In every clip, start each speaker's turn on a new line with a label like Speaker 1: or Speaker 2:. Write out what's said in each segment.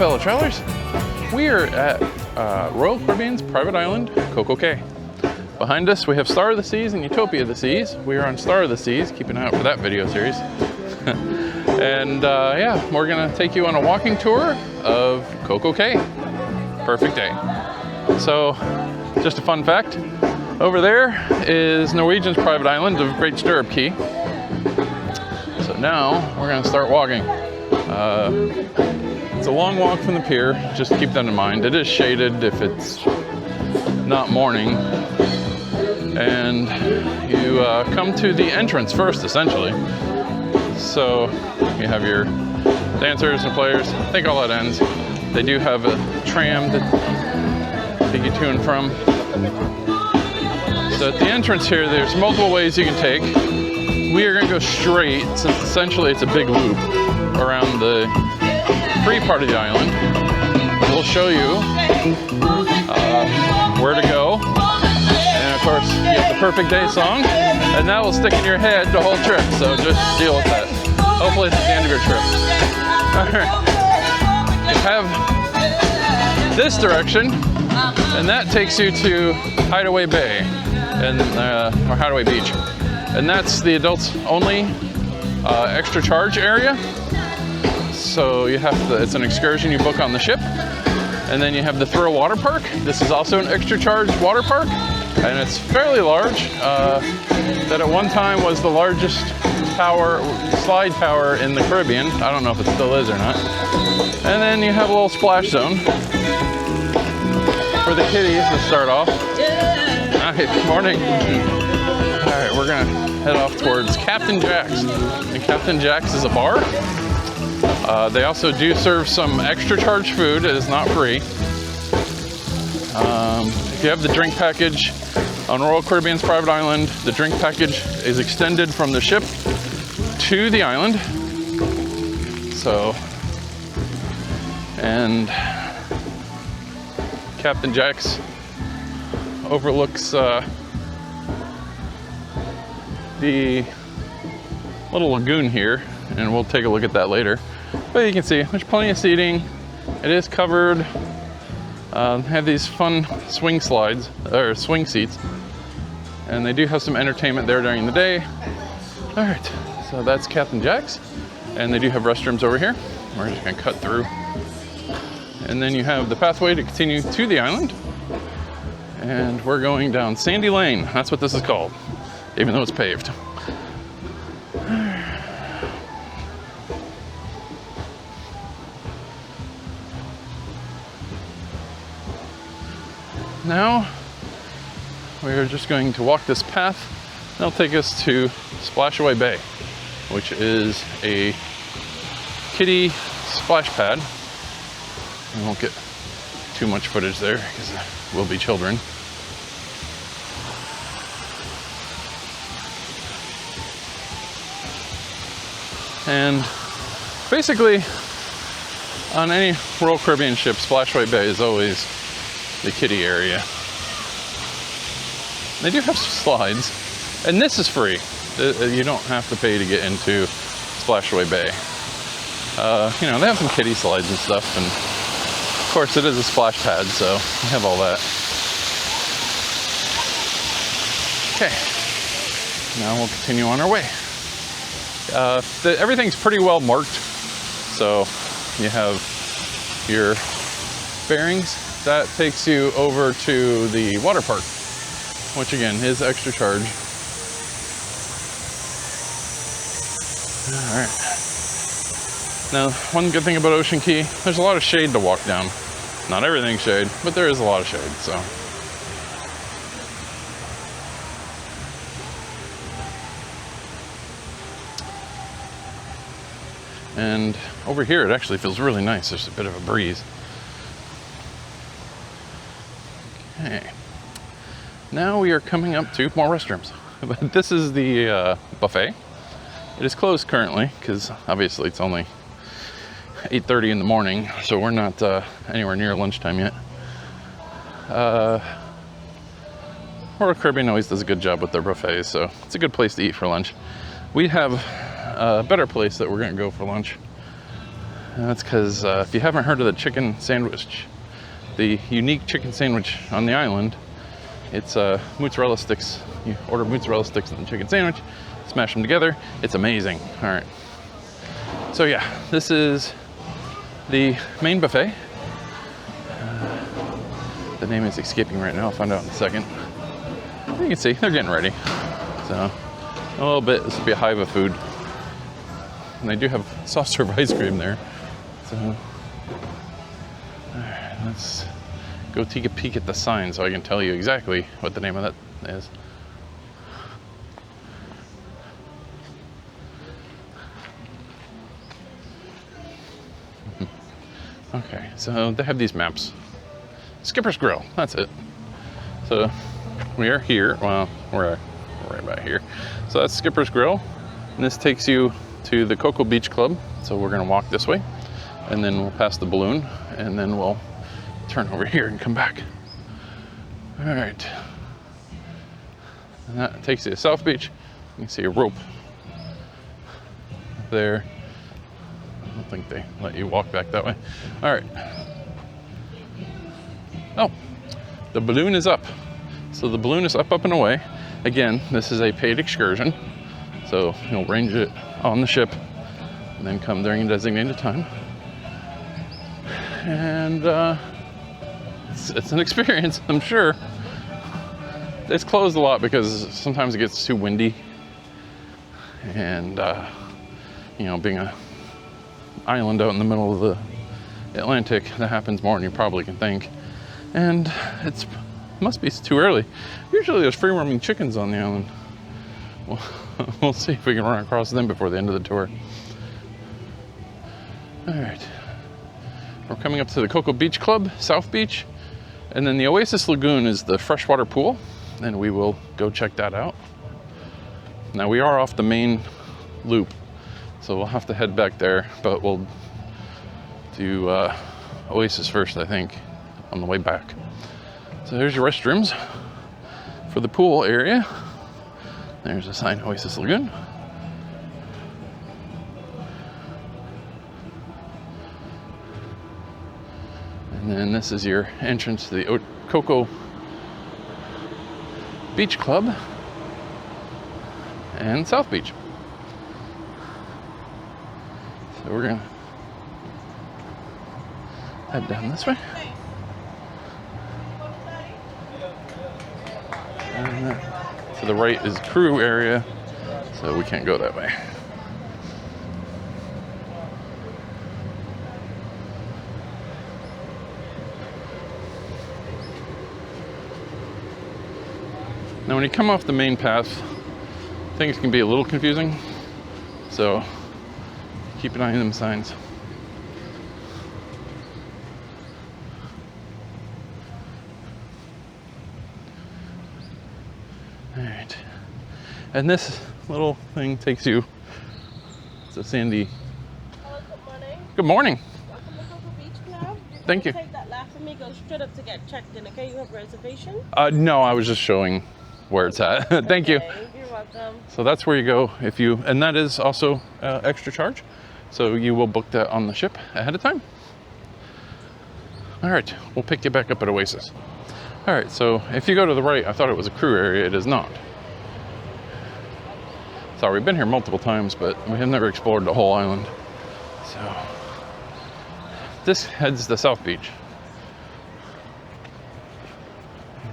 Speaker 1: fellow travelers. We are at Royal Caribbean's private island, Coco Cay. Behind us, we have Star of the Seas and Utopia of the Seas. We are on Star of the Seas. Keep an eye out for that video series. And yeah, we're gonna take you on a walking tour of Coco Cay. Perfect day. So, just a fun fact. Over there is Norwegian's private island of Great Stirrup Cay. So now, we're gonna start walking. It's a long walk from the pier, just keep that in mind. It is shaded if it's not morning. And you come to the entrance first, essentially. So you have your dancers and players. I think all that ends. They do have a tram that take you to and from. So at the entrance here, there's multiple ways you can take. We are going to go straight, since essentially it's a big loop around the free part of the island. We'll show you where to go. And of course, you have the Perfect Day song, and that will stick in your head the whole trip, so just deal with that. Hopefully it's at the end of your trip. Alright. You have this direction, and that takes you to Hideaway Bay, and, or Hideaway Beach. And that's the adults only extra charge area. So you have to, it's an excursion you book on the ship. And then you have the Thrill Water Park. This is also an extra charge water park. And it's fairly large. That at one time was the largest slide tower in the Caribbean. I don't know if it still is or not. And then you have a little splash zone for the kiddies to start off. Alright, good morning. Alright, we're gonna head off towards Captain Jack's. And Captain Jack's is a bar. They also do serve some extra charge food. It is not free. If you have the drink package on Royal Caribbean's private island, the drink package is extended from the ship to the island. So, and Captain Jack's overlooks the little lagoon here, and we'll take a look at that later. But you can see there's plenty of seating. It is covered. Have these fun swing slides, or swing seats. And they do have some entertainment there during the day. All right, so that's Captain Jack's. And they do have restrooms over here. We're just gonna cut through. And then you have the pathway to continue to the island. And we're going down Sandy Lane. That's what this is called, even though it's paved. Now, we're just going to walk this path. That'll take us to Splashaway Bay, which is a kiddie splash pad. We won't get too much footage there because there will be children. And basically, on any Royal Caribbean ship, Splashaway Bay is always the kiddie area. They do have slides, and this is free. You don't have to pay to get into Splashaway Bay. You know, they have some kiddie slides and stuff, and of course it is a splash pad, so we have all that. Okay, now we'll continue on our way. Everything's pretty well marked, so you have your bearings. That takes you over to the water park, which again is extra charge. All right. Now, one good thing about Ocean Cay, there's a lot of shade to walk down. Not everything's shade, but there is a lot of shade, so. And over here, it actually feels really nice. There's a bit of a breeze. Okay. Now we are coming up to more restrooms. But this is the buffet. It is closed currently because obviously it's only 8:30 in the morning, so we're not anywhere near lunchtime yet. Royal Caribbean always does a good job with their buffets, so it's a good place to eat for lunch. We have a better place that we're gonna go for lunch. And that's because if you haven't heard of the chicken sandwich, the unique chicken sandwich on the island, it's mozzarella sticks. You order mozzarella sticks and the chicken sandwich, smash them together. It's amazing. All right. So yeah, this is the main buffet. The name is escaping right now. I'll find out in a second. You can see they're getting ready. So a little bit, this will be a hive of food. And they do have soft serve ice cream there. So, all right, let's go take a peek at the sign so I can tell you exactly what the name of that is. Okay, so they have these maps. Skipper's Grill, that's it. So we are here, well, we're right about here. So that's Skipper's Grill, and this takes you to the Coco Beach Club. So we're gonna walk this way, and then we'll pass the balloon, and then we'll turn over here and come back. All right. And that takes you to South Beach. You can see a rope up there. I don't think they let you walk back that way. All right. Oh, the balloon is up. So the balloon is up and away. Again, this is a paid excursion. So you'll range it on the ship and then come during a designated time. And it's an experience, I'm sure. It's closed a lot because sometimes it gets too windy. And, you know, being an island out in the middle of the Atlantic, that happens more than you probably can think. And it must be too early. Usually there's free roaming chickens on the island. Well, we'll see if we can run across them before the end of the tour. All right. We're coming up to the Coco Beach Club, South Beach. And then the Oasis Lagoon is the freshwater pool. And we will go check that out. Now we are off the main loop, so we'll have to head back there, but we'll do Oasis first, I think, on the way back. So there's your restrooms for the pool area. There's a sign, Oasis Lagoon. And then this is your entrance to the Coco Beach Club and South Beach. So we're gonna head down this way. And to the right is crew area, so we can't go that way. Now when you come off the main path, things can be a little confusing, so keep an eye on them signs. All right, and this little thing takes you to Sandy.
Speaker 2: Hello, good morning.
Speaker 1: Good morning.
Speaker 2: Welcome to Coco Beach Club.
Speaker 1: Thank you.
Speaker 2: Take that left for me, go straight up to get checked in, okay? You have a reservation?
Speaker 1: No, I was just showing where it's at. Thank you.
Speaker 2: Okay, you're welcome.
Speaker 1: So that's where you go if you, and that is also extra charge. So you will book that on the ship ahead of time. All right, we'll pick you back up at Oasis. All right, so if you go to the right, I thought it was a crew area, it is not. Sorry, we've been here multiple times, but we have never explored the whole island. So this heads to South Beach.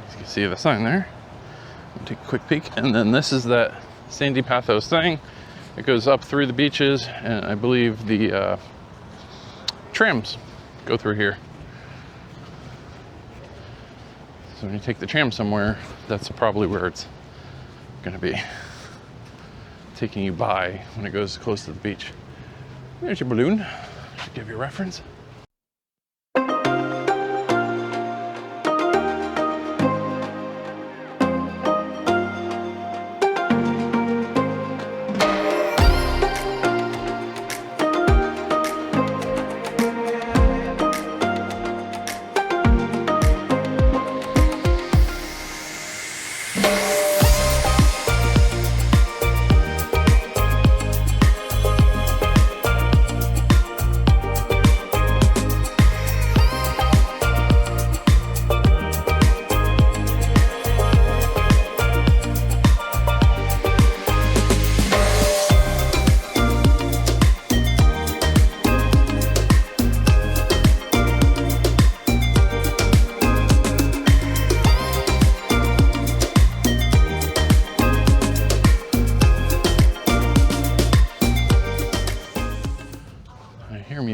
Speaker 1: As you can see the sign there. I'll take a quick peek, and then this is that Sandy path I was saying. It goes up through the beaches, and I believe the trams go through here. So when you take the tram somewhere, that's probably where it's going to be taking you by when it goes close to the beach. There's your balloon. Should give you a reference.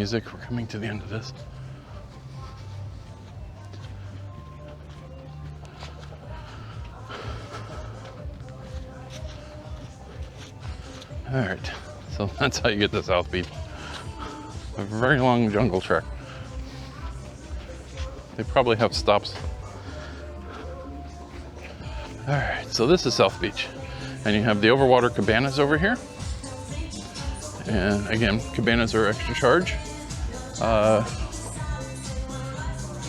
Speaker 1: music. We're coming to the end of this. All right, so that's how you get to South Beach. A very long jungle trek. They probably have stops. All right, so this is South Beach. And you have the overwater cabanas over here. And again, cabanas are extra charge.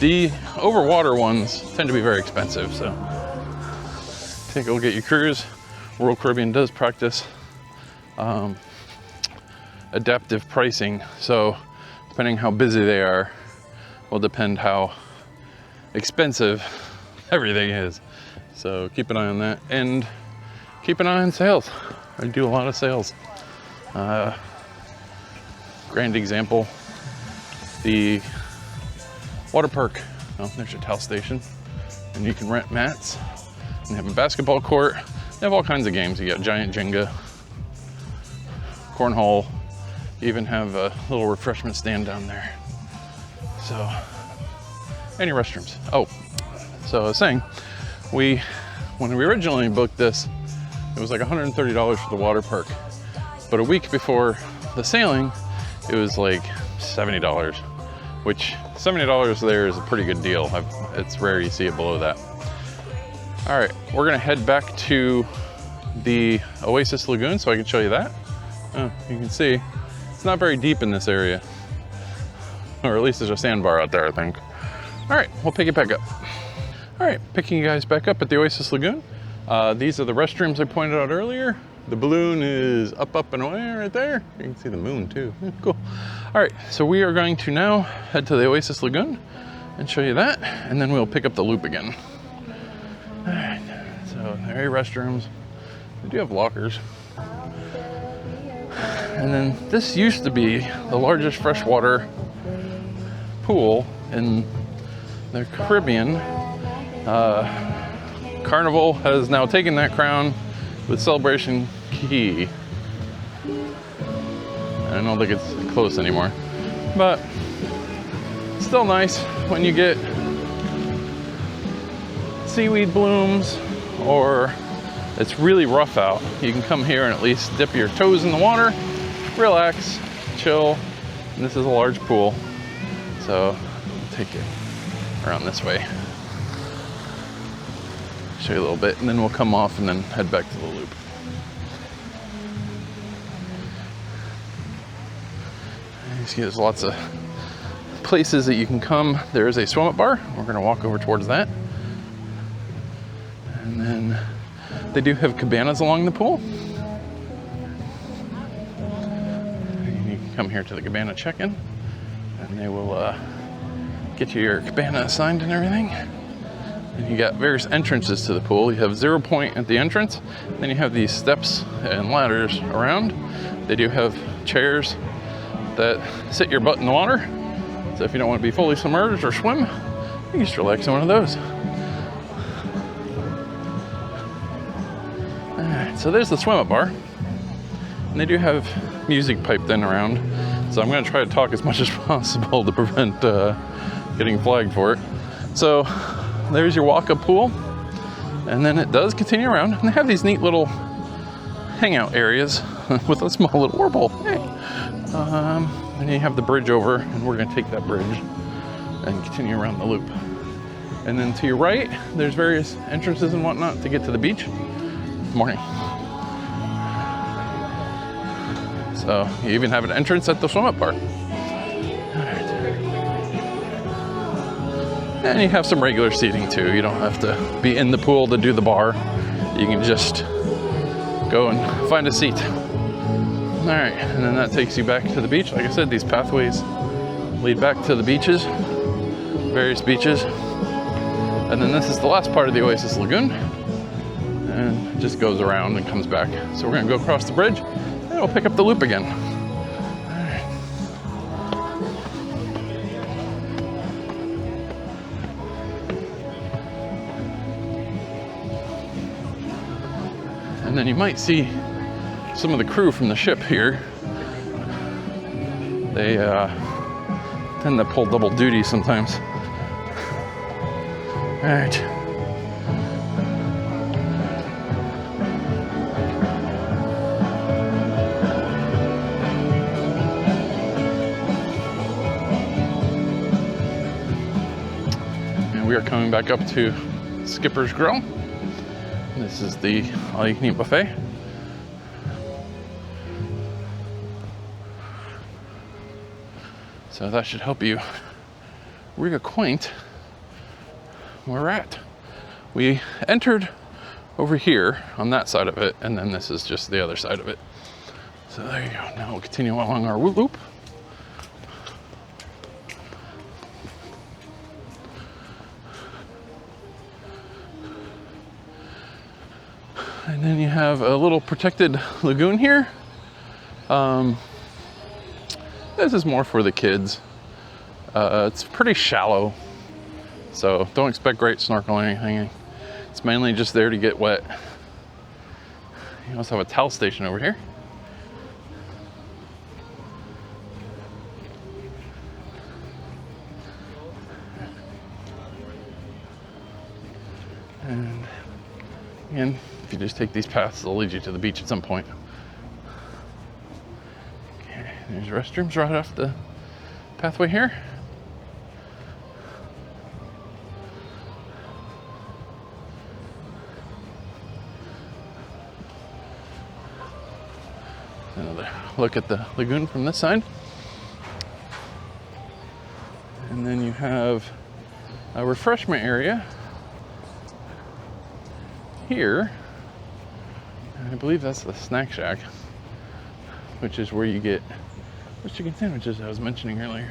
Speaker 1: The overwater ones tend to be very expensive, so take a look at your cruise. Royal Caribbean does practice adaptive pricing, so depending how busy they are will depend how expensive everything is. So keep an eye on that, and keep an eye on sales. I do a lot of sales. Grand example, the water park. Oh, there's your towel station, and you can rent mats, and they have a basketball court. They have all kinds of games. You got giant Jenga, cornhole. You even have a little refreshment stand down there. So, any restrooms. Oh, so I was saying, when we originally booked this, it was like $130 for the water park. But a week before the sailing, it was like $70, which $70 there is a pretty good deal. It's rare you see it below that. All right, we're gonna head back to the Oasis Lagoon so I can show you that. You can see, it's not very deep in this area. Or at least there's a sandbar out there, I think. All right, we'll pick it back up. All right, picking you guys back up at the Oasis Lagoon. These are the restrooms I pointed out earlier. The balloon is up and away right there. You can see the moon too, cool. All right, so we are going to now head to the Oasis Lagoon and show you that, and then we'll pick up the loop again. All right, so there are your restrooms. They do have lockers. And then this used to be the largest freshwater pool in the Caribbean. Carnival has now taken that crown with Celebration Key. I don't think it's close anymore, but still nice when you get seaweed blooms or it's really rough out. You can come here and at least dip your toes in the water, relax, chill, and this is a large pool, so I'll take it around this way. Show you a little bit, and then we'll come off and then head back to the loop. You see there's lots of places that you can come. There is a swim up bar. We're gonna walk over towards that. And then they do have cabanas along the pool. You can come here to the cabana check-in, and they will get you your cabana assigned and everything. And you got various entrances to the pool. You have 0 point at the entrance, then you have these steps and ladders around. They do have chairs that sit your butt in the water. So if you don't want to be fully submerged or swim, you can just relax in one of those. All right, so there's the swim up bar. And they do have music piped in around. So I'm gonna try to talk as much as possible to prevent getting flagged for it. So there's your walk-up pool, and then it does continue around, and they have these neat little hangout areas with a small little whirlpool. Hey. And you have the bridge over, and we're gonna take that bridge and continue around the loop. And then to your right, there's various entrances and whatnot to get to the beach. Good morning. So you even have an entrance at the swim-up bar. And you have some regular seating too. You don't have to be in the pool to do the bar. You can just go and find a seat. All right, and then that takes you back to the beach. Like I said, these pathways lead back to the beaches, various beaches. And then this is the last part of the Oasis Lagoon. And it just goes around and comes back. So we're gonna go across the bridge, and we'll pick up the loop again. And then you might see some of the crew from the ship here. They tend to pull double duty sometimes. All right. We are coming back up to Skipper's Grill. This is the all-you-can-eat buffet. So that should help you reacquaint where we're at. We entered over here on that side of it, and then this is just the other side of it. So there you go. Now we'll continue along our loop. And then you have a little protected lagoon here. This is more for the kids. It's pretty shallow, so don't expect great snorkeling or anything. It's mainly just there to get wet. You also have a towel station over here. And again, if you just take these paths, they'll lead you to the beach at some point. Okay, there's restrooms right off the pathway here. Another look at the lagoon from this side. And then you have a refreshment area here. I believe that's the snack shack, which is where you get those chicken sandwiches I was mentioning earlier.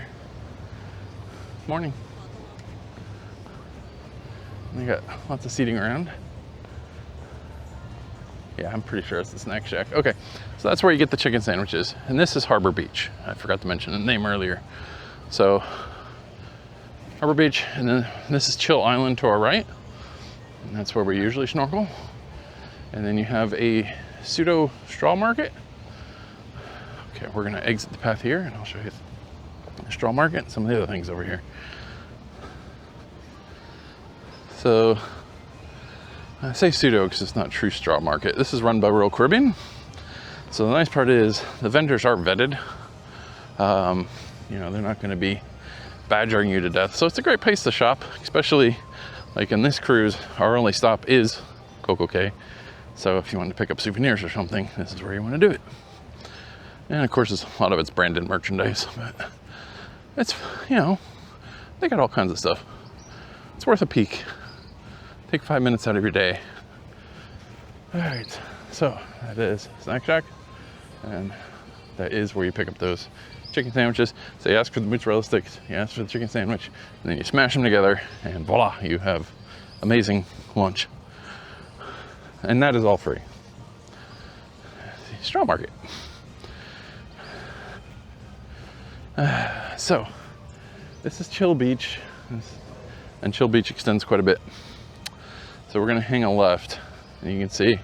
Speaker 1: Morning. And they got lots of seating around. Yeah, I'm pretty sure it's the snack shack. Okay, so that's where you get the chicken sandwiches. And this is Harbor Beach. I forgot to mention the name earlier. So, Harbor Beach, and then this is Chill Island to our right. And that's where we usually snorkel. And then you have a pseudo straw market. Okay, we're gonna exit the path here and I'll show you the straw market and some of the other things over here. So, I say pseudo because it's not true straw market. This is run by Royal Caribbean. So the nice part is the vendors are vetted. You know, they're not gonna be badgering you to death. So it's a great place to shop, especially like in this cruise, our only stop is CocoCay. So if you want to pick up souvenirs or something, this is where you want to do it. And of course, a lot of it's branded merchandise, but it's, you know, they got all kinds of stuff. It's worth a peek. Take 5 minutes out of your day. All right, so that is Snack Shack, and that is where you pick up those chicken sandwiches. So you ask for the mozzarella sticks, you ask for the chicken sandwich, and then you smash them together, and voila, you have amazing lunch. And that is all free. Straw market. So, this is Chill Beach, and Chill Beach extends quite a bit. So we're gonna hang a left, and you can see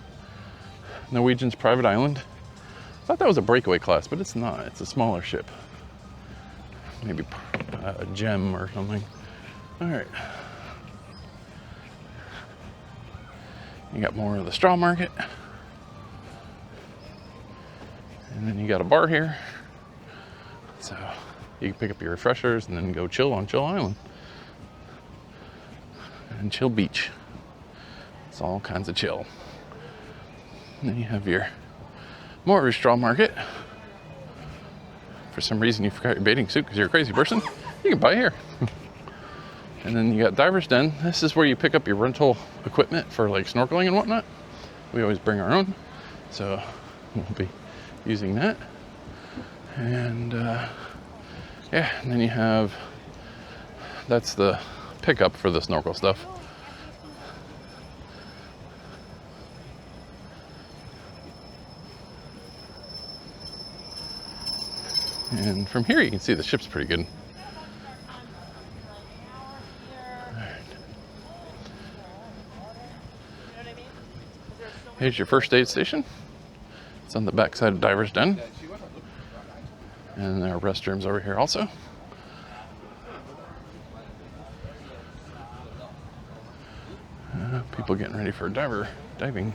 Speaker 1: Norwegian's private island. I thought that was a breakaway class, but it's not. It's a smaller ship. Maybe a gem or something. All right. You got more of the straw market. And then you got a bar here. So you can pick up your refreshers and then go chill on Chill Island. And Chill Beach. It's all kinds of chill. And then you have your more of your straw market. For some reason you forgot your bathing suit because you're a crazy person, you can buy it here. And then you got Diver's Den. This is where you pick up your rental equipment for like snorkeling and whatnot. We always bring our own, so we'll be using that. And yeah, and then you have, that's the pickup for the snorkel stuff. And from here you can see the ship's pretty good. Here's your first aid station. It's on the back side of Diver's Den. And there are restrooms over here also. People getting ready for a diving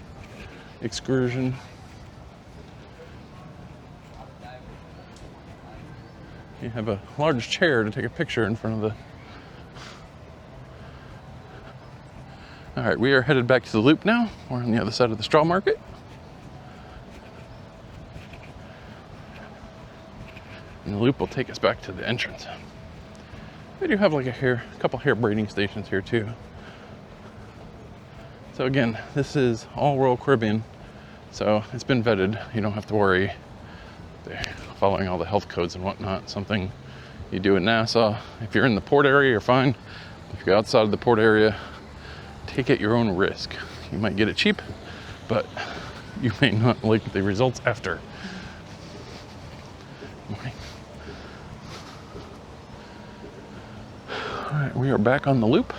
Speaker 1: excursion. You have a large chair to take a picture in front of the... All right, we are headed back to the loop now. We're on the other side of the straw market. And the loop will take us back to the entrance. They do have like a couple hair braiding stations here too. So again, this is all Royal Caribbean. So it's been vetted. You don't have to worry. They're following all the health codes and whatnot. Something you do in Nassau. If you're in the port area, you're fine. If you're outside of the port area, take at your own risk. You might get it cheap, but you may not like the results after. All right, we are back on the loop.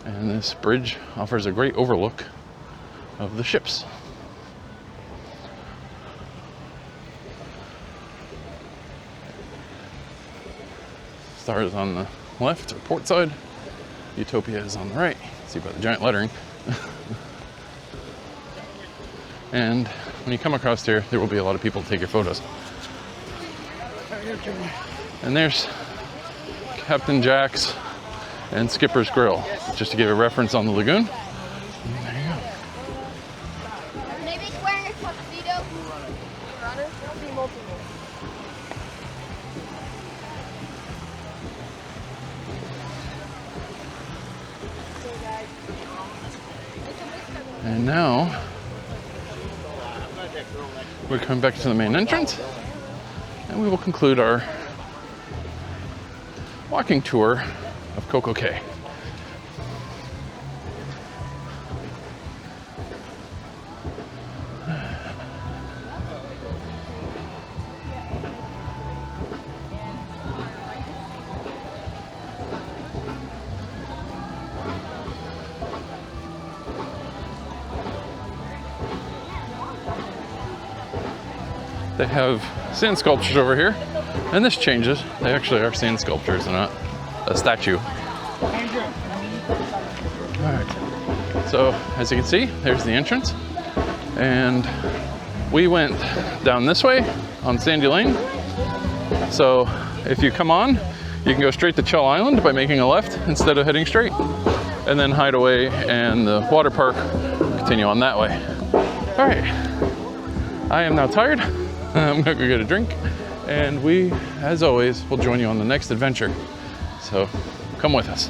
Speaker 1: And this bridge offers a great overlook of the ships. Star is on the left, or port side. Utopia is on the right. See by the giant lettering. And when you come across here, there will be a lot of people to take your photos. And there's Captain Jack's and Skipper's Grill, just to give a reference on the lagoon. And there you go.
Speaker 3: Maybe wearing a tuxedo.
Speaker 1: And now we're coming back to the main entrance, and we will conclude our walking tour of Coco Cay. They have sand sculptures over here, and this changes. They actually are sand sculptures and not a statue. All right, so as you can see, there's the entrance, and we went down this way on Sandy Lane. So if you come on, you can go straight to Chell Island by making a left instead of heading straight, and then Hideaway and the water park continue on that way. All right, I am now tired. I'm gonna go get a drink, and we, as always, will join you on the next adventure. So come with us.